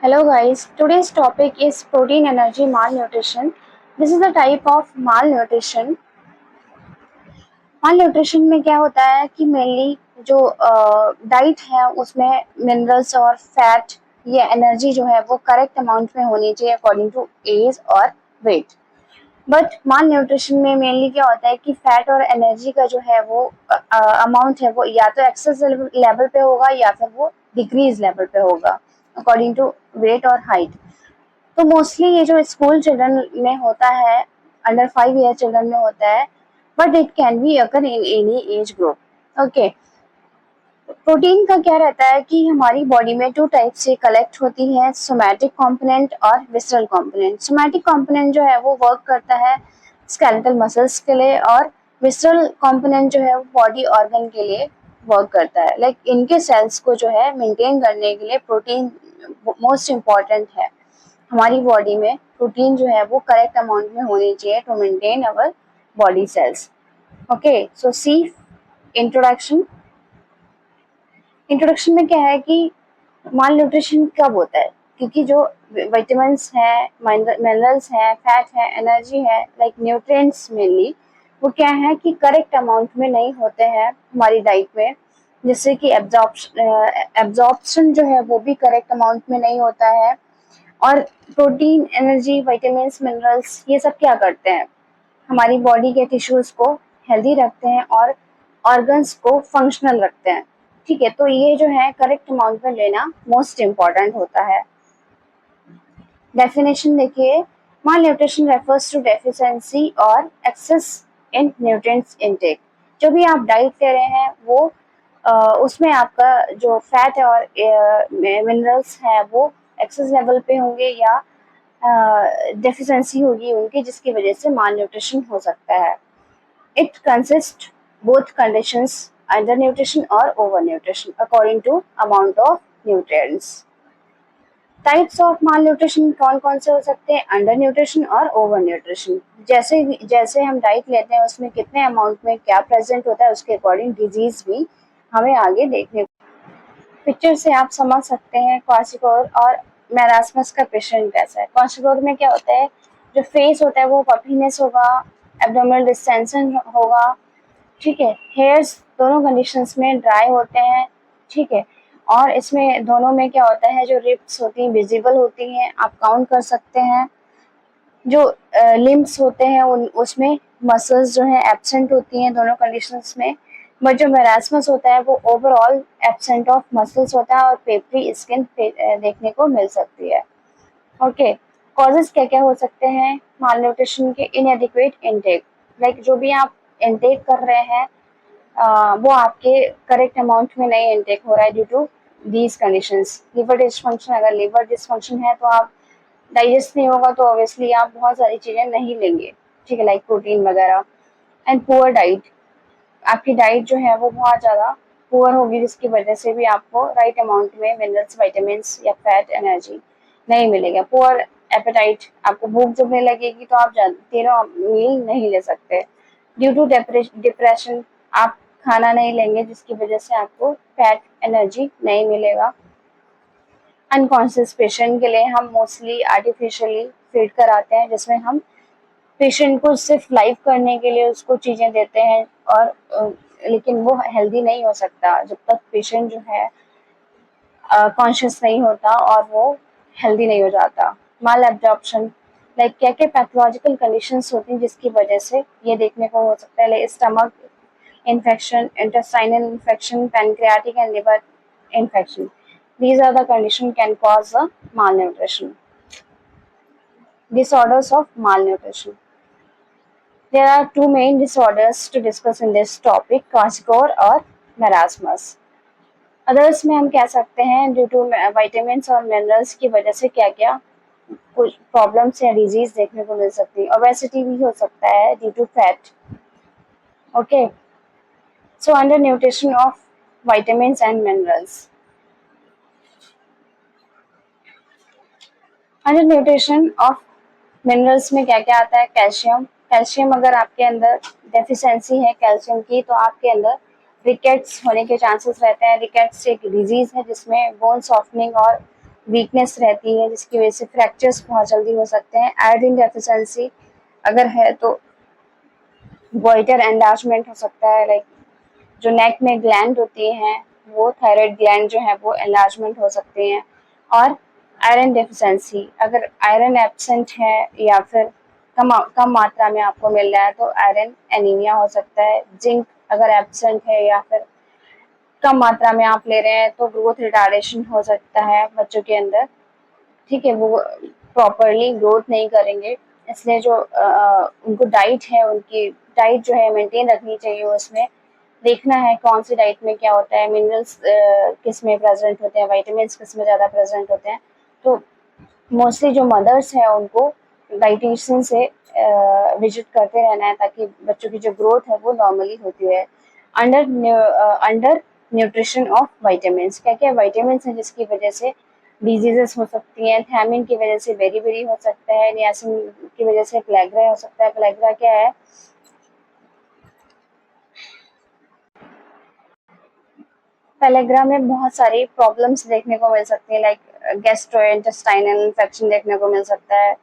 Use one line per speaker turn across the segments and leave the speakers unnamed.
Hello guys, today's topic is protein energy malnutrition. This is the type of malnutrition. malnutrition में क्या होता है कि मेनली जो डाइट है उसमें मिनरल्स और फैट या एनर्जी जो है वो करेक्ट अमाउंट में होनी चाहिए अकॉर्डिंग टू एज और वेट। बट माल न्यूट्रिशन में मेनली क्या होता है कि फैट और एनर्जी का जो है वो अमाउंट है वो या तो एक्सेस लेवल पे होगा या फिर वो डिक्रीज लेवल पे होगा अकॉर्डिंग टू वेट और हाइट। तो मोस्टली ये जो स्कूल चिल्ड्रन में होता है, अंडर 5 ईयर चिल्ड्रन में होता है, but it can be occur in any age group. Okay, protein का क्या रहता है कि हमारी बॉडी में 2 टाइप से कलेक्ट होती है, सोमैटिक कंपोनेंट और विसरल कंपोनेंट। सोमैटिक कंपोनेंट जो है वो वर्क करता है स्केलेटल मसल्स के लिए और विसरल कंपोनेंट जो है वो बॉडी ऑर्गन के लिए वर्क करता है। लाइक इनके सेल्स को जो है मेंटेन करने के लिए प्रोटीन मोस्ट इम्पॉर्टेंट है। हमारी बॉडी में प्रोटीन जो है वो करेक्ट अमाउंट में होनी चाहिए to maintain our body cells. Okay, so C introduction. Introduction में क्या है कि माल न्यूट्रिशन कब होता है, क्योंकि जो विटामिन्स है, मिनरल्स है, फैट है, एनर्जी है, लाइक न्यूट्रिएंट्स मेनली, वो क्या है कि करेक्ट अमाउंट में नहीं होते हैं हमारी डाइट में, जिससे कि एब्जॉर्प्शन जो है वो भी करेक्ट अमाउंट में नहीं होता है। और प्रोटीन, एनर्जी, विटामिन्स, मिनरल्स ये सब क्या करते हैं, हमारी बॉडी के टिश्यूज को हेल्दी रखते हैं और ऑर्गन्स को फंक्शनल रखते हैं। ठीक है, तो ये जो है करेक्ट अमाउंट में लेना मोस्ट इम्पॉर्टेंट होता है। डेफिनेशन देखिए, माल न्यूट्रिशन रेफर्स टू डेफिशिएंसी और एक्सेस इन न्यूट्रिएंट्स इनटेक। जो भी आप डाइट ले रहे हैं वो उसमें आपका जो फैट है और मिनरल्स है वो एक्सेस लेवल पे होंगे या डेफिशिएंसी होगी उनकी, जिसकी वजह से माल न्यूट्रिशन हो सकता है। It consist both conditions, undernutrition or overnutrition according to amount of nutrients. Types of mall nutrition कौन कौन से हो सकते हैं, अंडर न्यूट्रिशन और ओवर न्यूट्रिशन। जैसे हम डाइट लेते हैं उसमें कितने अमाउंट में क्या प्रेजेंट होता है उसके अकॉर्डिंग डिजीज भी हमें आगे देखने को। पिक्चर से आप समझ सकते हैं क्वाशिकोर और मैरास्मस का पेशेंट कैसा है। क्वाशिकोर में क्या होता है, जो फेस होता है वो पफीनेस होगा, एब्डोमिनल डिस्टेंशन होगा। ठीक है, हेयर्स दोनों कंडीशंस में ड्राई होते हैं। ठीक है, और इसमें दोनों में क्या होता है, जो रिब्स होती हैं विजिबल होती हैं, आप काउंट कर सकते हैं। जो लिम्ब्स होते हैं उसमें मसल्स जो है एब्सेंट होती हैं दोनों कंडीशंस में। बट जो मेरास्मस होता है वो ओवरऑल एब्सेंट ऑफ मसल्स होता है और पेपरी स्किन देखने को मिल सकती है। ओके, कॉजेज क्या क्या हो सकते हैं माल न्यूट्रिशन के, इनएडिक्वेट इनटेक। लाइक जो भी आप इनटेक कर रहे हैं वो आपके करेक्ट अमाउंट में नहीं इनटेक हो रहा है due to these conditions. Liver dysfunction, अगर लिवर डिसफंक्शन है तो आप डाइजेस्ट नहीं होगा तो ऑब्वियसली आप बहुत सारी चीज़ें नहीं लेंगे। ठीक है, लाइक प्रोटीन वगैरह। एंड पुअर डाइट, आपकी डाइट जो है वो बहुत ज़्यादा पुअर होगी, जिसकी वजह से भी आपको राइट अमाउंट में मिनरल्स, विटामिन्स या फैट, एनर्जी नहीं मिलेगा। पुअर एपेटाइट, आपको भूख जब नहीं लगेगी तो आप तीनों मील नहीं ले सकते। ड्यू टू डिप्रेशन आप खाना नहीं लेंगे, जिसकी वजह से आपको फैट, एनर्जी नहीं मिलेगा। अनकॉन्शियस पेशेंट के लिए हम मोस्टली आर्टिफिशियली फीड कराते हैं, जिसमें हम पेशेंट को सिर्फ लाइव करने के लिए उसको चीज़ें देते हैं और लेकिन वो हेल्दी नहीं हो सकता जब तक पेशेंट जो है कॉन्शियस नहीं होता और वो हेल्दी नहीं हो जाता। माल एब्जॉर्प्शन, लाइक क्या क्या पैथोलॉजिकल कंडीशंस होती हैं जिसकी वजह से ये देखने को हो सकता है, like stomach infection, intestinal infection, pancreatic and liver infection. These are the condition can cause a malnutrition. Disorders of malnutrition. There are two main disorders to discuss in this topic, kwashiorkor और marasmus. Others में हम कह सकते हैं due to vitamins और minerals की वजह से क्या क्या कुछ प्रॉब्लम्स या डिजीज देखने को मिल सकती है। ओबेसिटी भी हो सकता है due to fat. Okay, so under nutrition of vitamins and minerals. under nutrition of minerals में क्या क्या आता है, कैल्शियम। कैल्शियम अगर आपके अंदर डेफिशिएंसी है कैल्शियम की तो आपके अंदर रिकेट्स होने के चांसेस रहते हैं। रिकेट्स एक डिजीज है जिसमें बोन सॉफ्टनिंग और वीकनेस रहती है जिसकी वजह से फ्रैक्चर्स बहुत जल्दी हो सकते हैं। आयोडीन डेफिशिएंसी अगर है तो गोइटर एनलार्जमेंट हो सकता है, लाइक जो नेक में ग्लैंड होती हैं वो थायराइड ग्लैंड जो है वो एनलार्जमेंट हो सकते हैं। और आयरन डेफिशिएंसी, अगर आयरन एब्सेंट है या फिर कम मात्रा में आपको मिल रहा है तो आयरन एनीमिया हो सकता है। जिंक अगर एब्सेंट है या फिर कम मात्रा में आप ले रहे हैं तो ग्रोथ रिटार्डेशन हो सकता है बच्चों के अंदर, ठीक है, वो प्रॉपरली ग्रोथ नहीं करेंगे। इसलिए जो उनको डाइट है, उनकी डाइट जो है मेंटेन रखनी चाहिए। उसमें देखना है कौन सी डाइट में क्या होता है, मिनरल्स किस में प्रेजेंट होते हैं, विटामिन किस में ज़्यादा प्रेजेंट होते हैं। तो मोस्टली जो मदर्स हैं उनको डाइटिशियन से विजिट करते रहना है ताकि बच्चों की जो ग्रोथ है वो नॉर्मली होती है। अंडर न्यूट्रिशन ऑफ विटामिन्स, क्या क्या विटामिन्स हैं जिसकी वजह से डिजीजेस हो सकती हैं। थायमिन की वजह से बेरी हो सकता है, नियासिन की वजह से प्लेग्रा हो सकता है। प्लेग्रा क्या है? पेलेग्रा में बहुत सारी प्रॉब्लम्स देखने को मिल सकती है, लाइक गैस्ट्रोइंटेस्टाइनल इन्फेक्शन देखने को मिल सकता है,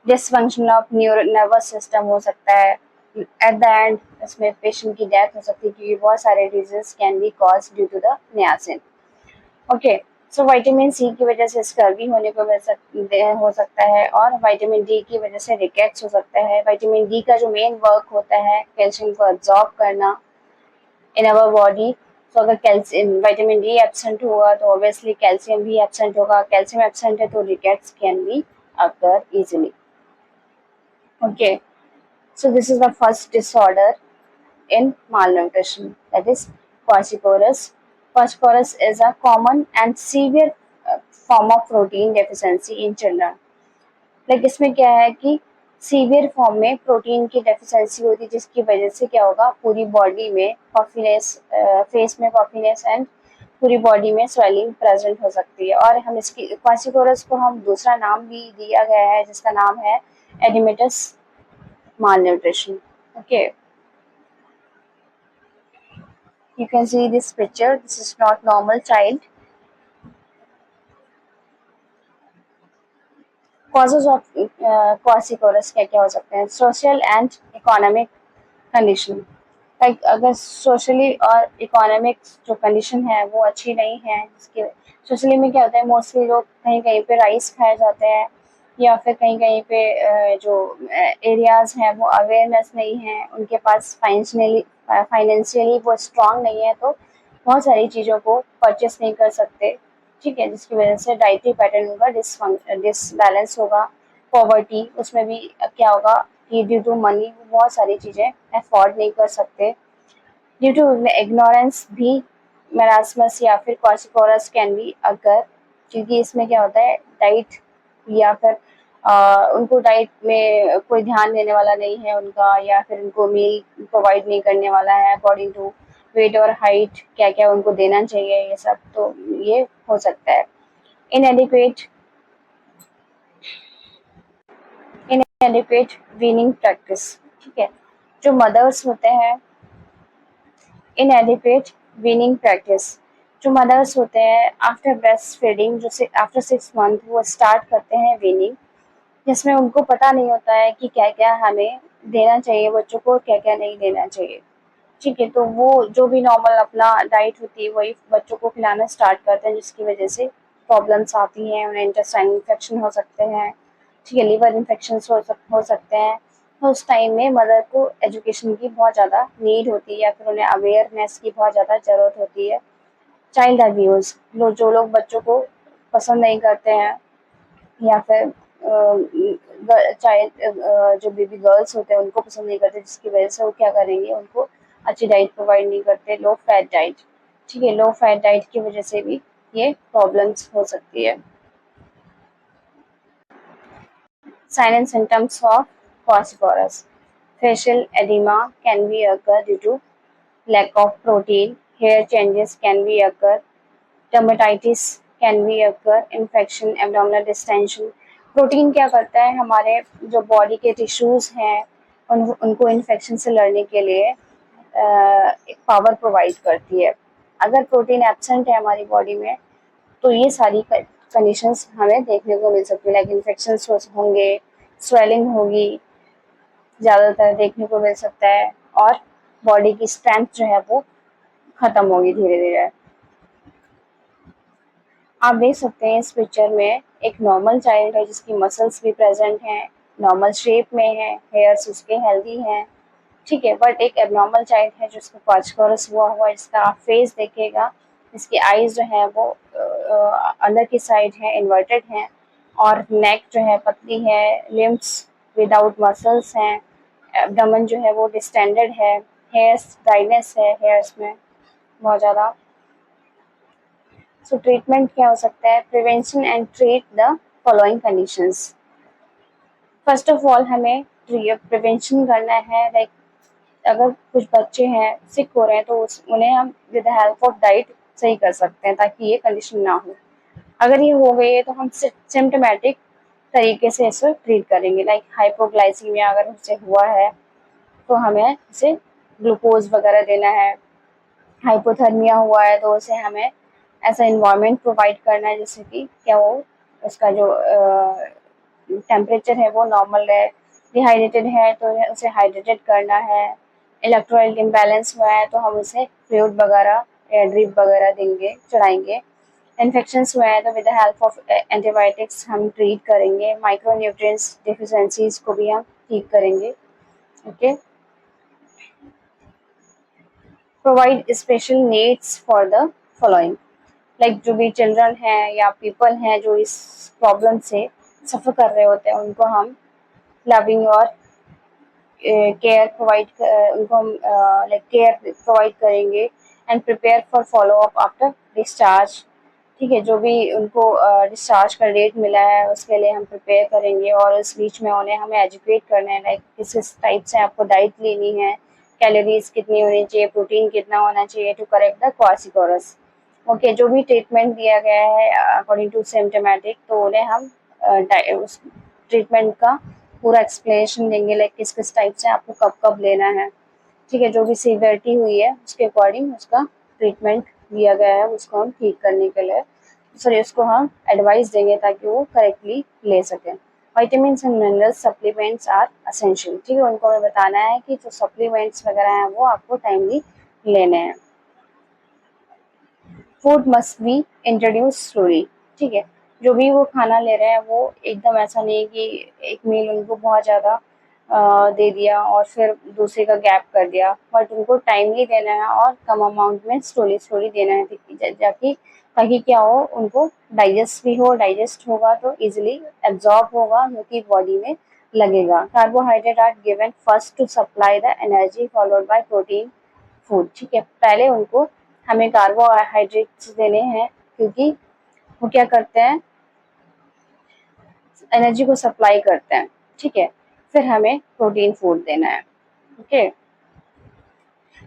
डिसफंक्शन ऑफ नर्वस सिस्टम हो सकता है। एट द एंड इसमें पेशेंट की डेथ हो सकती है क्योंकि बहुत सारे diseases can be cause due to the niacin. Okay, so vitamin C की वजह से स्कर्वी होने को हो सकता है, और विटामिन डी की वजह से रिकेट्स हो सकता है। विटामिन डी का जो मेन वर्क होता है कैल्शियम को अब्जॉर्ब करना इन अवर बॉडी। तो अगर कैल्शियम विटामिन डी एब्सेंट होगा तो ऑब्वियसली कैल्शियम भी एब्सेंट होगा। कैल्शियम एब्सेंट है तो rickets can be occur easily. Okay, so this is the first disorder in malnutrition, that is quasicorus. Quasicorus is a common and severe form of protein deficiency in children. Like इसमें क्या है कि severe form में protein की deficiency होती है जिसकी वजह से क्या होगा, पूरी बॉडी में पफिनेस, फेस में पफिनेस एंड पूरी बॉडी में स्वेलिंग प्रेजेंट हो सकती है। और हम इसकी क्वासिकोरस को हम दूसरा नाम भी दिया गया है जिसका नाम है oedematous malnutrition. Okay, you can see this picture. This is not normal child. Causes of quasicorus क्या क्या हो सकते हैं? Social and economic condition, like अगर सोशली और इकोनॉमिक जो कंडीशन है वो अच्छी नहीं है, जिसके सोशली में क्या होता है, मोस्टली लोग कहीं कहीं पे राइस खाए जाते हैं या फिर कहीं कहीं पे जो एरियाज हैं वो अवेयरनेस नहीं है, उनके पास फाइनेंशियली वो स्ट्रांग नहीं है तो बहुत सारी चीज़ों को परचेस नहीं कर सकते, ठीक है, जिसकी वजह से डाइटरी पैटर्न उनका डिसबैलेंस होगा। पॉवर्टी, उसमें भी क्या होगा कि ड्यू टू मनी वो बहुत सारी चीज़ें अफोर्ड नहीं कर सकते। ड्यू टू इग्नोरेंस भी मेरास्मस या फिर क्वासिकोरस कैन बी अगर, क्योंकि इसमें क्या होता है डाइट या फिर उनको डाइट में कोई ध्यान देने वाला नहीं है उनका, या फिर उनको मील प्रोवाइड नहीं करने वाला है अकॉर्डिंग टू वेट और हाइट, क्या क्या उनको देना चाहिए ये सब, तो ये हो सकता है। inadequate inadequate weaning practice, ठीक है, जो मदर्स होते हैं inadequate weaning practice, जो मदर्स होते हैं आफ्टर ब्रेस्ट फीडिंग, जो आफ्टर 6 मंथ वो स्टार्ट करते हैं वीनिंग, जिसमें उनको पता नहीं होता है कि क्या क्या हमें देना चाहिए बच्चों को, क्या क्या नहीं देना चाहिए, ठीक है, तो वो जो भी नॉर्मल अपना डाइट होती है वही बच्चों को खिलाना स्टार्ट करते हैं, जिसकी वजह से प्रॉब्लम्स आती हैं, उन्हें इंटेस्टाइन इन्फेक्शन हो सकते हैं, ठीक है, लिवर इन्फेक्शन हो सकते हैं। तो उस टाइम में मदर को एजुकेशन की बहुत ज़्यादा नीड होती है या फिर उन्हें अवेयरनेस की बहुत ज़्यादा ज़रूरत होती है। चाइल्ड अब्यूज़, जो लोग बच्चों को पसंद नहीं करते हैं या फिर चाइल्ड जो बेबी गर्ल्स होते हैं उनको पसंद नहीं करते, जिसकी वजह से वो क्या करेंगे, उनको अच्छी डाइट प्रोवाइड नहीं करते, लो फैट डाइट, ठीक है, लो फैट डाइट की वजह से भी ये प्रॉब्लम्स हो सकती है। Sign and symptoms of kwashiorkor, facial edema can be occur due to lack of protein, hair changes can be occur, dermatitis can be occur, infection, abdominal distension। Protein क्या करता है, हमारे जो बॉडी के टिश्यूज हैं उनको इन्फेक्शन से लड़ने के लिए एक पावर प्रोवाइड करती है। अगर प्रोटीन एब्सेंट है हमारी बॉडी में तो ये सारी कंडीशंस हमें देखने को मिल सकती है, लाइक इन्फेक्शंस होंगे, स्वेलिंग होगी, ज़्यादातर देखने को मिल सकता है, और बॉडी की स्ट्रेंथ जो है वो खत्म होगी धीरे धीरे। आप देख सकते हैं इस पिक्चर में एक नॉर्मल चाइल्ड है जिसकी मसल्स भी प्रेजेंट हैं, नॉर्मल शेप में है, हेयर्स उसके हेल्दी हैं, ठीक है। बट एक एबनॉर्मल चाइल्ड है जिसको क्वार्चकोरस हुआ हुआ है, जिसका आप फेस देखिएगा, इसकी आईज जो है वो अंदर की साइड है, इन्वर्टेड है, और नेक जो है पतली है, लिम्स विदाउट मसल्स हैं, एब्डोमेन जो है वो डिस्टेंडेड है, हेयर्स ड्राइनेस है हेयर्स में बहुत ज़्यादा। सो ट्रीटमेंट क्या हो सकता है? Prevention and treat the following conditions. First of all हमें प्रिवेंशन करना है, लाइक अगर कुछ बच्चे हैं सिक हो रहे हैं तो उन्हें हम with the help of diet सही कर सकते हैं ताकि ये कंडीशन ना हो। अगर ये हो गई है तो हम सिम्टोमेटिक तरीके से इसे ट्रीट करेंगे, लाइक हाइपोग्लाइसीमिया अगर उससे हुआ है तो हमें उसे ग्लूकोज वगैरह देना है, हाइपोथर्मिया हुआ है तो उसे हमें ऐसा इन्वायरमेंट प्रोवाइड करना है जिससे कि क्या वो उसका जो टेम्परेचर है वो नॉर्मल है, डिहाइड्रेटेड है तो उसे हाइड्रेटेड करना है, इलेक्ट्रोलाइट इम्बैलेंस हुआ है तो हम उसे फ्लूइड वगैरह या ड्रिप वगैरह देंगे, चढ़ाएंगे। इन्फेक्शंस हुआ है तो with the help of antibiotics हम ट्रीट करेंगे, माइक्रो न्यूट्रिएंट्स डिफिशिएंसीज को भी हम ठीक करेंगे, okay. Provide special needs for the following, like जो भी चिल्ड्रन हैं या पीपल हैं जो इस प्रॉब्लम से सफ़र कर रहे होते हैं उनको हम लविंग और केयर प्रोवाइड उनको हम लाइक केयर प्रोवाइड करेंगे and prepare for follow up after discharge, ठीक है। जो भी उनको डिस्चार्ज का डेट मिला है उसके लिए हम प्रिपेयर करेंगे, और उस बीच में उन्हें हमें एजुकेट करना है, लाइक किस टाइप से आपको डाइट लेनी है, कैलोरीज कितनी होनी चाहिए, प्रोटीन कितना होना चाहिए टू करेक्ट द क्वार्सिकोरस, ओके। जो भी ट्रीटमेंट दिया गया है अकॉर्डिंग टू सिम्टोमेटिक तो उन्हें हम उस ट्रीटमेंट का पूरा एक्सप्लेनेशन देंगे, लाइक किस किस टाइप से आपको कब कब लेना है, ठीक है। जो भी सीवियरिटी हुई है उसके अकॉर्डिंग उसका ट्रीटमेंट दिया गया है उसको हम ठीक करने के लिए सॉरी उसको हम एडवाइस देंगे ताकि वो करेक्टली ले सकें। Vitamin and minerals supplements are essential, ठीक है। उनको हमें बताना है कि जो सप्लीमेंट्स वगैरह हैं वो आपको टाइमली लेने हैं। Food must be introduce slowly, ठीक है। जो भी वो खाना ले रहे हैं वो एकदम ऐसा नहीं है कि एक मील उनको बहुत ज़्यादा दे दिया और फिर दूसरे का गैप कर दिया, बट उनको टाइमली देना है और कम अमाउंट में स्लोली स्लोली देना है जाकि ताकि क्या हो उनको डाइजेस्ट भी हो, डाइजेस्ट होगा तो इजीली एब्जॉर्ब होगा जो कि बॉडी में लगेगा। Carbohydrate are given first to supply the energy followed by protein food, ठीक है। पहले उनको हमें कार्बोहाइड्रेट्स देने हैं क्योंकि वो क्या करते हैं, एनर्जी को सप्लाई करते हैं, ठीक है। फिर हमें प्रोटीन फूड देना है, okay.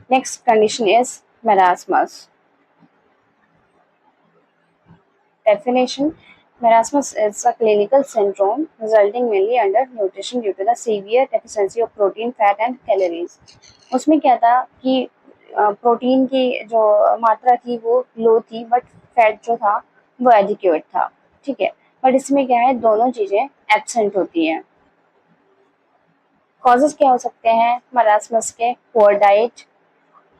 Next condition is marasmus. Definition: Marasmus is a clinical syndrome resulting mainly under nutrition due to the severe deficiency of protein, fat and calories. उसमें क्या था कि प्रोटीन की जो मात्रा थी वो लो थी बट फैट जो था वो एडिक्वेट था, ठीक है। बट इसमें क्या है दोनों चीज़ें एब्सेंट होती हैं। कॉजेज क्या हो सकते हैं मरासमस के? पुअर डाइट,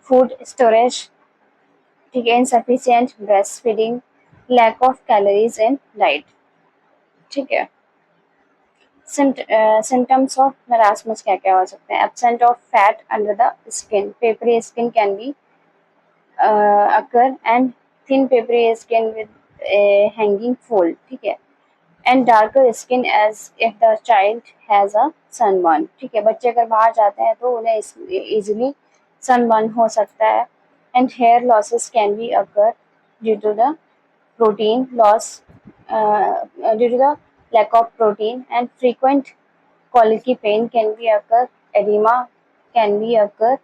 फूड स्टोरेज, ठीक है, insufficient breast feeding, lack of calories in diet, ठीक है। सिम्टम्स ऑफ मेरास्मस क्या क्या हो सकते हैं? Absent of fat under the skin, papery skin can be occur and thin papery skin with hanging fold, ठीक है, and darker skin as if the child has a sunburn, ठीक है। बच्चे अगर बाहर जाते हैं तो उन्हें इजिली सनबर्न हो सकता है, and hair losses can be occur due to the protein loss due to the lack of protein, and frequent colicky pain can be occur, edema can be occur,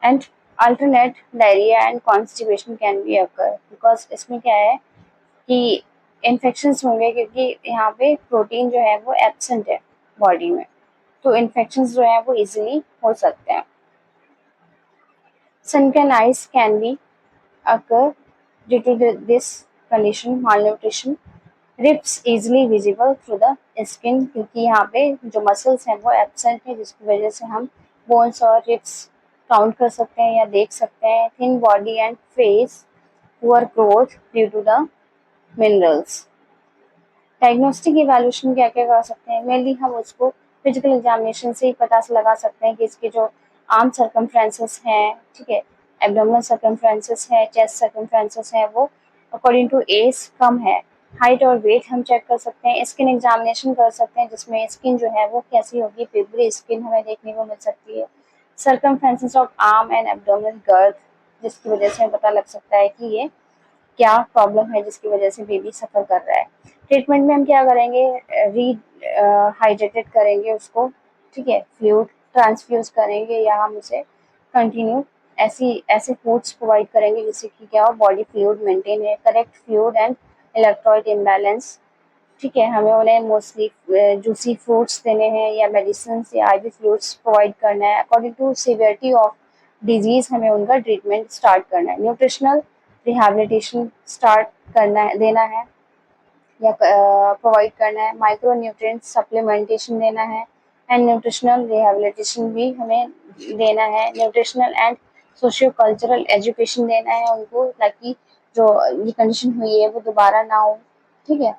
and alternate diarrhea and constipation can be occur because इसमें क्या है कि infections होंगे क्योंकि यहाँ पे protein जो है वो एब्सेंट है बॉडी में, तो इन्फेक्शंस जो है वो इजीली हो सकते हैं। Sunken eyes can be occur due to this condition malnutrition, ribs easily visible through the skin, क्योंकि यहाँ पे जो मसल्स हैं वो एब्सेंट है, जिसकी वजह से हम बोन्स और रिप्स काउंट कर सकते हैं या देख सकते हैं। Thin body and face, poor growth due to the minerals. Diagnostic evaluation क्या क्या कर सकते हैं, मेनली हम उसको फिजिकल एग्जामिनेशन से ही पता लगा सकते हैं कि इसके जो आर्म सर्कमफ्रेंसेस हैं, ठीक है, एब्डोमिनल सर्कमफ्रेंसेस है, चेस्ट सर्कमफ्रेंसेस है, वो अकॉर्डिंग टू एज कम है। हाइट और वेट हम चेक कर सकते हैं। स्किन एग्जामिनेशन कर सकते हैं, जिसमें स्किन जो है वो कैसी होगी, पेपरी स्किन हमें देखने को मिल सकती है। Circumferences of arm and abdominal girth, जिसकी वजह से हमें पता लग सकता है कि ये क्या प्रॉब्लम है जिसकी वजह से बेबी सफर कर रहा है। ट्रीटमेंट में हम क्या करेंगे, री हाइड्रेटेड करेंगे उसको, ठीक है, फ्लूइड ट्रांसफ्यूज करेंगे, या हम उसे कंटिन्यू ऐसे फूड्स प्रोवाइड करेंगे जिससे कि क्या हो, बॉडी फ्लूइड मेंटेन है, correct fluid and electrolyte imbalance, ठीक है। हमें उन्हें मोस्टली जूसी फ्रूट्स देने हैं या मेडिसिन या आईवी फ्लूइड्स प्रोवाइड करना है। According to severity of disease हमें उनका ट्रीटमेंट स्टार्ट करना है। न्यूट्रिशनल रिहैबिलिटेशन स्टार्ट करना है, देना है या प्रोवाइड करना है। माइक्रो न्यूट्रिएंट सप्लीमेंटेशन देना है एंड न्यूट्रिशनल रिहैबिलिटेशन भी हमें देना है। Nutritional and socio cultural education देना है उनको, ताकि जो ये कंडीशन हुई है वो दोबारा ना हो, ठीक है।